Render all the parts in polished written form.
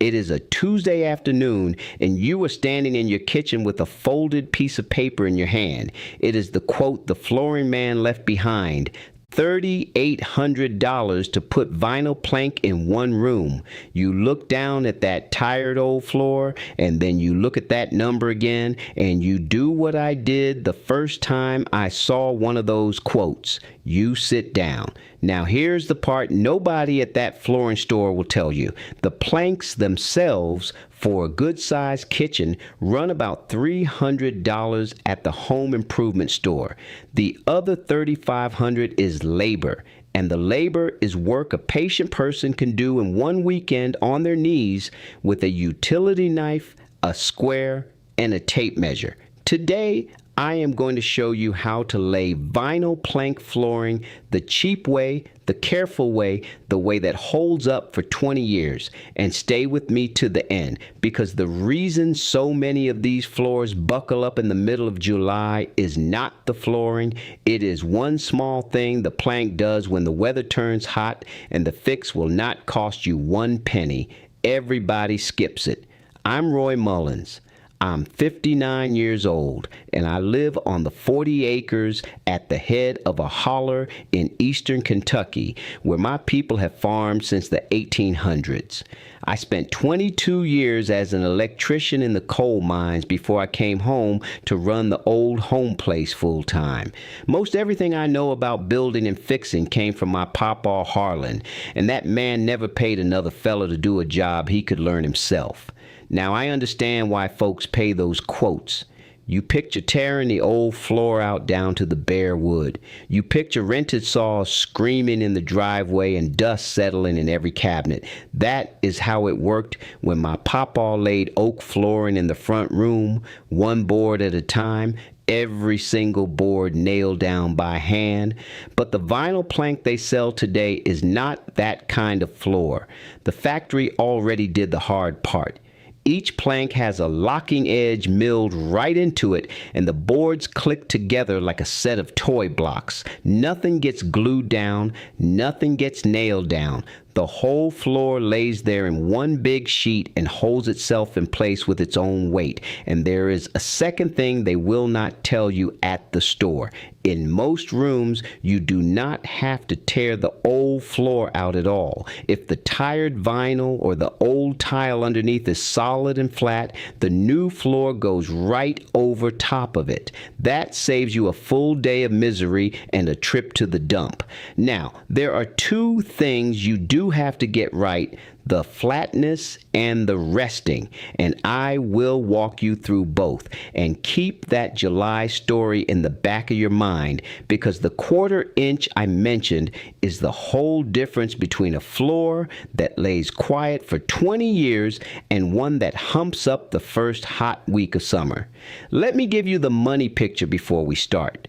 It is a Tuesday afternoon, and you are standing in your kitchen with a folded piece of paper in your hand. It is the quote the flooring man left behind. $3,800 to put vinyl plank in one room. You look down at that tired old floor, and then you look at that number again, and you do what I did the first time I saw one of those quotes. You sit down. Now here's the part nobody at that flooring store will tell you. The planks themselves for a good-sized kitchen run about $300 at the home improvement store. The other $3,500 is labor, and the labor is work a patient person can do in one weekend on their knees with a utility knife, a square, and a tape measure. Today, I am going to show you how to lay vinyl plank flooring the cheap way, the careful way, the way that holds up for 20 years. And stay with me to the end, because the reason so many of these floors buckle up in the middle of July is not the flooring. It is one small thing the plank does when the weather turns hot, and the fix will not cost you one penny. Everybody skips it. I'm Roy Mullins. I'm 59 years old, and I live on the 40 acres at the head of a holler in eastern Kentucky, where my people have farmed since the 1800s. I spent 22 years as an electrician in the coal mines before I came home to run the old home place full time. Most everything I know about building and fixing came from my papa Harlan, and that man never paid another fellow to do a job he could learn himself. Now, I understand why folks pay those quotes. You picture tearing the old floor out down to the bare wood. You picture rented saws screaming in the driveway and dust settling in every cabinet. That is how it worked when my papa laid oak flooring in the front room, one board at a time, every single board nailed down by hand. But the vinyl plank they sell today is not that kind of floor. The factory already did the hard part. Each plank has a locking edge milled right into it, and the boards click together like a set of toy blocks. Nothing gets glued down, nothing gets nailed down. The whole floor lays there in one big sheet and holds itself in place with its own weight. And there is a second thing they will not tell you at the store. In most rooms, you do not have to tear the old floor out at all. If the tired vinyl or the old tile underneath is solid and flat, the new floor goes right over top of it. That saves you a full day of misery and a trip to the dump. Now, there are two things you do have to get right: the flatness and the resting, and I will walk you through both. And keep that July story in the back of your mind, because the 1/4 inch I mentioned is the whole difference between a floor that lays quiet for 20 years and one that humps up the first hot week of summer. Let me give you the money picture before we start.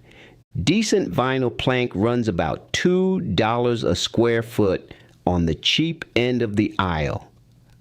Decent vinyl plank runs about $2 a square foot on the cheap end of the aisle.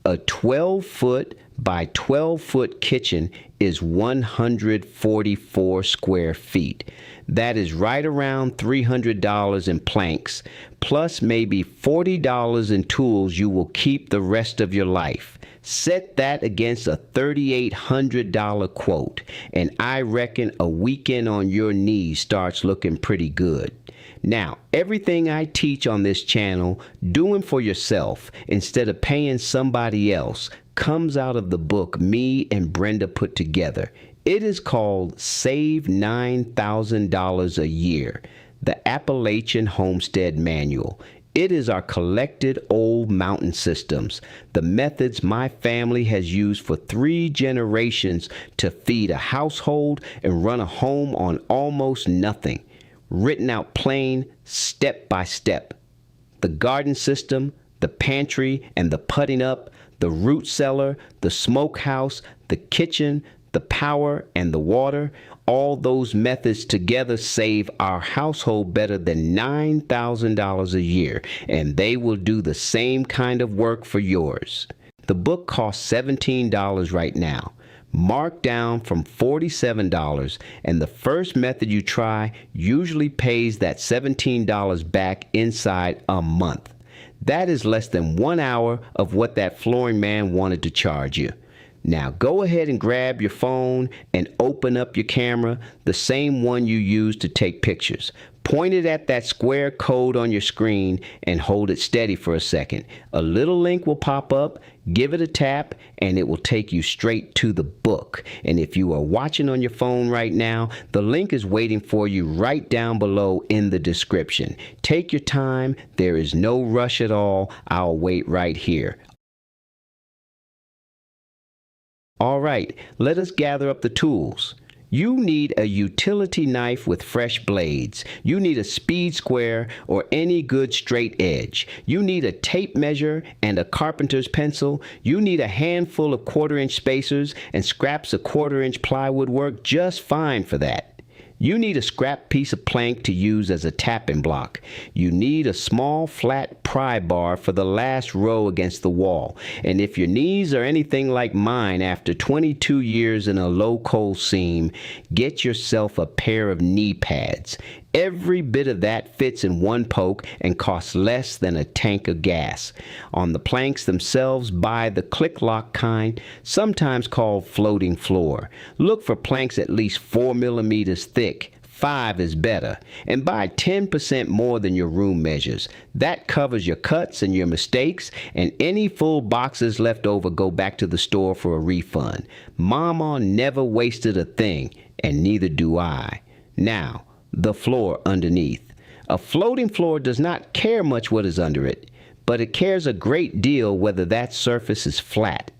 A 12-foot by 12-foot kitchen is 144 square feet. That is right around $300 in planks, plus maybe $40 in tools you will keep the rest of your life. Set that against a $3,800 quote, and I reckon a weekend on your knees starts looking pretty good. Now, everything I teach on this channel, doing for yourself instead of paying somebody else, comes out of the book me and Brenda put together. It is called Save $9,000 a Year, the Appalachian Homestead Manual. It is our collected old mountain systems, the methods my family has used for 3 generations to feed a household and run a home on almost nothing. Written out plain, step by step. The garden system, the pantry and the putting up, the root cellar, the smokehouse, the kitchen, the power and the water, all those methods together save our household better than $9,000 a year, and they will do the same kind of work for yours. The book costs $17 right now, marked down from $47, and the first method you try usually pays that $17 back inside a month. That is less than 1 hour of what that flooring man wanted to charge you. Now go ahead and grab your phone and open up your camera, the same one you use to take pictures. Point it at that square code on your screen and hold it steady for a second. A little link will pop up, give it a tap, and it will take you straight to the book. And if you are watching on your phone right now, the link is waiting for you right down below in the description. Take your time. There is no rush at all. I'll wait right here. All right, let us gather up the tools. You need a utility knife with fresh blades. You need a speed square or any good straight edge. You need a tape measure and a carpenter's pencil. You need a handful of 1/4-inch spacers, and scraps of 1/4-inch plywood work just fine for that. You need a scrap piece of plank to use as a tapping block. You need a small flat pry bar for the last row against the wall. And if your knees are anything like mine after 22 years in a low coal seam, get yourself a pair of knee pads. Every bit of that fits in one poke and costs less than a tank of gas. On the planks themselves, buy the click-lock kind, sometimes called floating floor. Look for planks at least 4 millimeters thick. 5 is better. And buy 10% more than your room measures. That covers your cuts and your mistakes, and any full boxes left over go back to the store for a refund. Mama never wasted a thing, and neither do I. Now, the floor underneath. A floating floor does not care much what is under it, but it cares a great deal whether that surface is flat.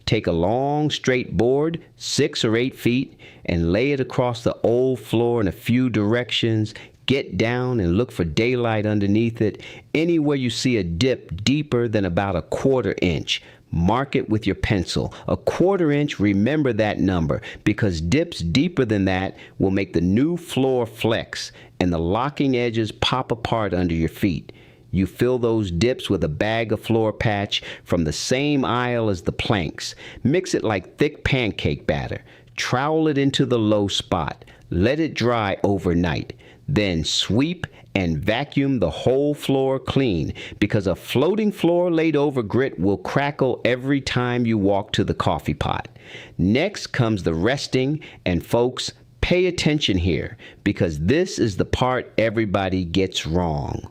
Take a long straight board, 6 or 8 feet, and lay it across the old floor in a few directions. Get down and look for daylight underneath it. Anywhere you see a dip deeper than about a 1/4 inch, mark it with your pencil. A 1/4 inch, remember that number, because dips deeper than that will make the new floor flex and the locking edges pop apart under your feet. You fill those dips with a bag of floor patch from the same aisle as the planks. Mix it like thick pancake batter. Trowel it into the low spot. Let it dry overnight. Then sweep and vacuum the whole floor clean, because a floating floor laid over grit will crackle every time you walk to the coffee pot. Next comes the resting, and folks, pay attention here, because this is the part everybody gets wrong.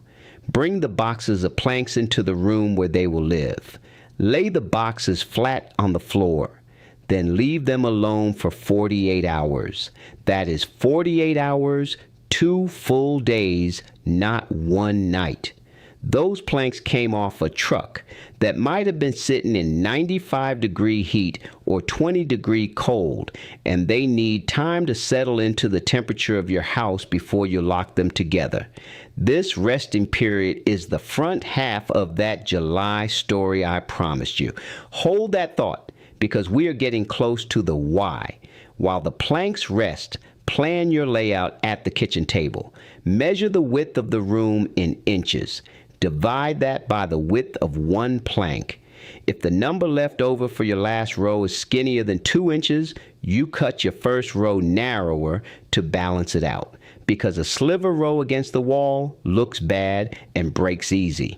Bring the boxes of planks into the room where they will live. Lay the boxes flat on the floor. Then leave them alone for 48 hours. That is 48 hours, 2 full days, not 1 night. Those planks came off a truck that might have been sitting in 95-degree heat or 20-degree cold, and they need time to settle into the temperature of your house before you lock them together. This resting period is the front half of that July story I promised you. Hold that thought, because we are getting close to the why. While the planks rest, plan your layout at the kitchen table. Measure the width of the room in inches. Divide that by the width of 1 plank. If the number left over for your last row is skinnier than 2 inches, you cut your first row narrower to balance it out, because a sliver row against the wall looks bad and breaks easy.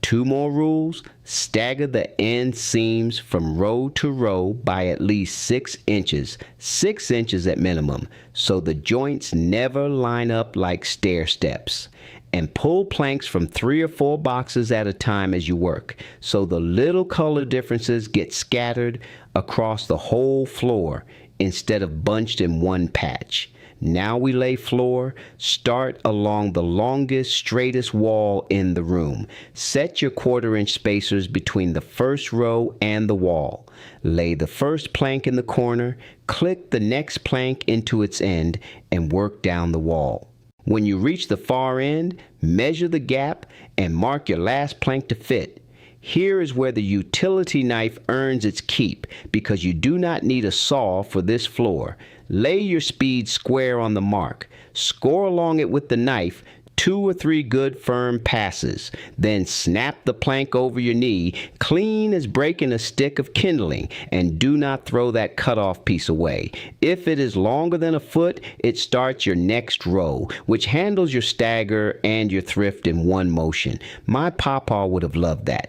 2 more rules: stagger the end seams from row to row by at least 6 inches, 6 inches at minimum, so the joints never line up like stair steps. And pull planks from 3 or 4 boxes at a time as you work, so the little color differences get scattered across the whole floor instead of bunched in one patch. Now we lay floor. Start along the longest, straightest wall in the room. Set your 1/4 inch spacers between the first row and the wall. Lay the first plank in the corner, click the next plank into its end, and work down the wall. When you reach the far end, measure the gap and mark your last plank to fit. Here is where the utility knife earns its keep, because you do not need a saw for this floor. Lay your speed square on the mark. Score along it with the knife 2 or 3 good firm passes. Then snap the plank over your knee, clean as breaking a stick of kindling, and do not throw that cut-off piece away. If it is longer than a foot, it starts your next row, which handles your stagger and your thrift in one motion. My papa would have loved that.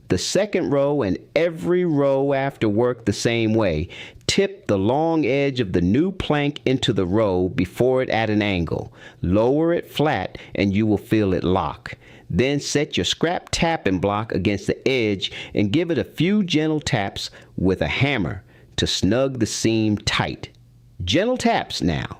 The second row and every row after work the same way. Tip the long edge of the new plank into the row before it at an angle. Lower it flat and you will feel it lock. Then set your scrap tapping block against the edge and give it a few gentle taps with a hammer to snug the seam tight. Gentle taps now.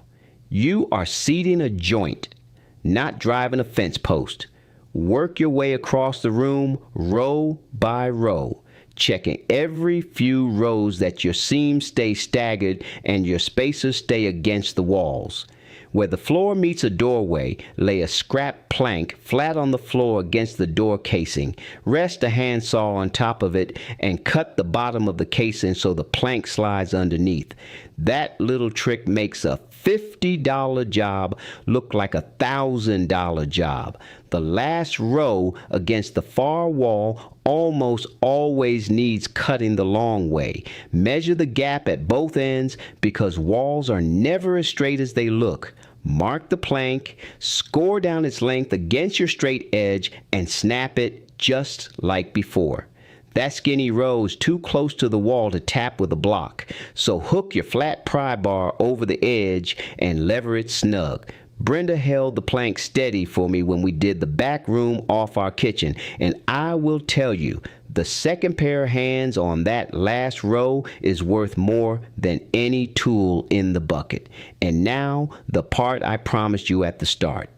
You are seating a joint, not driving a fence post. Work your way across the room row by row, checking every few rows that your seams stay staggered and your spacers stay against the walls. Where the floor meets a doorway, lay a scrap plank flat on the floor against the door casing. Rest a handsaw on top of it and cut the bottom of the casing so the plank slides underneath. That little trick makes a $50 job look like a $1,000 job. The last row against the far wall almost always needs cutting the long way. Measure the gap at both ends because walls are never as straight as they look. Mark the plank, score down its length against your straight edge, and snap it just like before. That skinny row is too close to the wall to tap with a block, so hook your flat pry bar over the edge and lever it snug. Brenda held the plank steady for me when we did the back room off our kitchen, and I will tell you, the second pair of hands on that last row is worth more than any tool in the bucket. And now, the part I promised you at the start.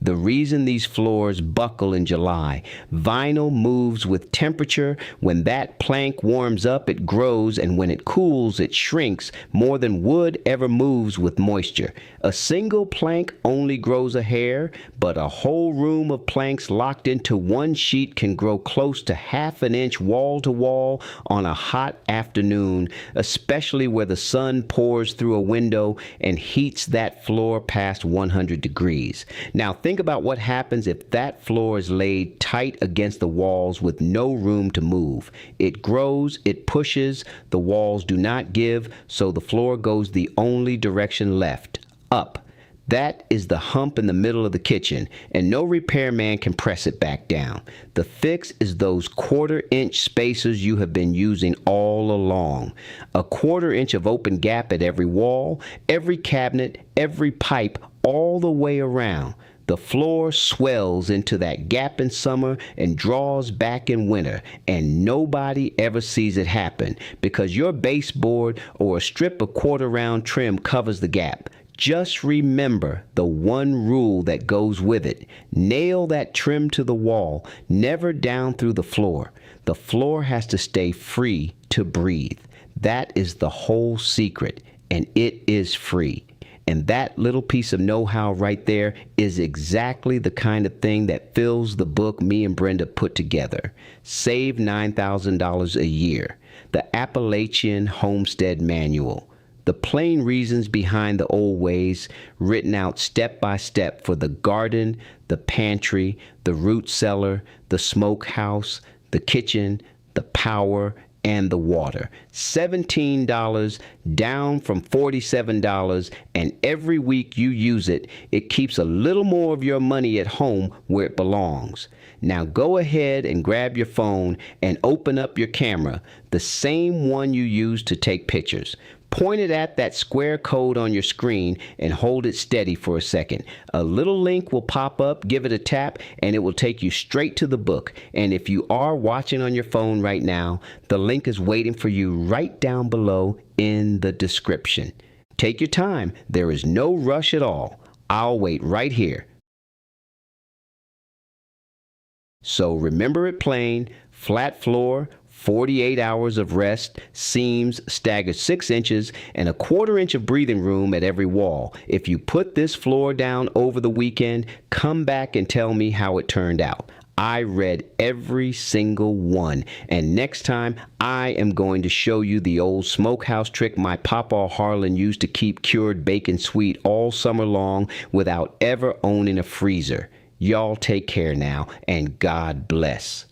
The reason these floors buckle in July. Vinyl moves with temperature. When that plank warms up, it grows, and when it cools, it shrinks more than wood ever moves with moisture. A single plank only grows a hair, but a whole room of planks locked into one sheet can grow close to half an inch wall to wall on a hot afternoon, especially where the sun pours through a window and heats that floor past 100 degrees. Now think about what happens if that floor is laid tight against the walls with no room to move. It grows, it pushes, the walls do not give, so the floor goes the only direction left, up. That is the hump in the middle of the kitchen, and no repairman can press it back down. The fix is those 1/4 inch spacers you have been using all along. A 1/4 inch of open gap at every wall, every cabinet, every pipe, all the way around. The floor swells into that gap in summer and draws back in winter, and nobody ever sees it happen because your baseboard or a strip of 1/4 round trim covers the gap. Just remember the one rule that goes with it. Nail that trim to the wall, never down through the floor. The floor has to stay free to breathe. That is the whole secret, and it is free. And that little piece of know-how right there is exactly the kind of thing that fills the book me and Brenda put together. Save $9,000 a year. The Appalachian Homestead Manual. The plain reasons behind the old ways, written out step by step for the garden, the pantry, the root cellar, the smokehouse, the kitchen, the power, and the water. $17 down from $47, and every week you use it, it keeps a little more of your money at home where it belongs. Now go ahead and grab your phone and open up your camera, the same one you use to take pictures. Point it at that square code on your screen and hold it steady for a second. A little link will pop up, give it a tap, and it will take you straight to the book. And if you are watching on your phone right now, the link is waiting for you right down below in the description. Take your time. There is no rush at all. I'll wait right here. So remember it plain, flat floor, 48 hours of rest, seams staggered 6 inches, and a 1/4 inch of breathing room at every wall. If you put this floor down over the weekend, come back and tell me how it turned out. I read every single one, and next time I am going to show you the old smokehouse trick my Papa Harlan used to keep cured bacon sweet all summer long without ever owning a freezer. Y'all take care now, and God bless.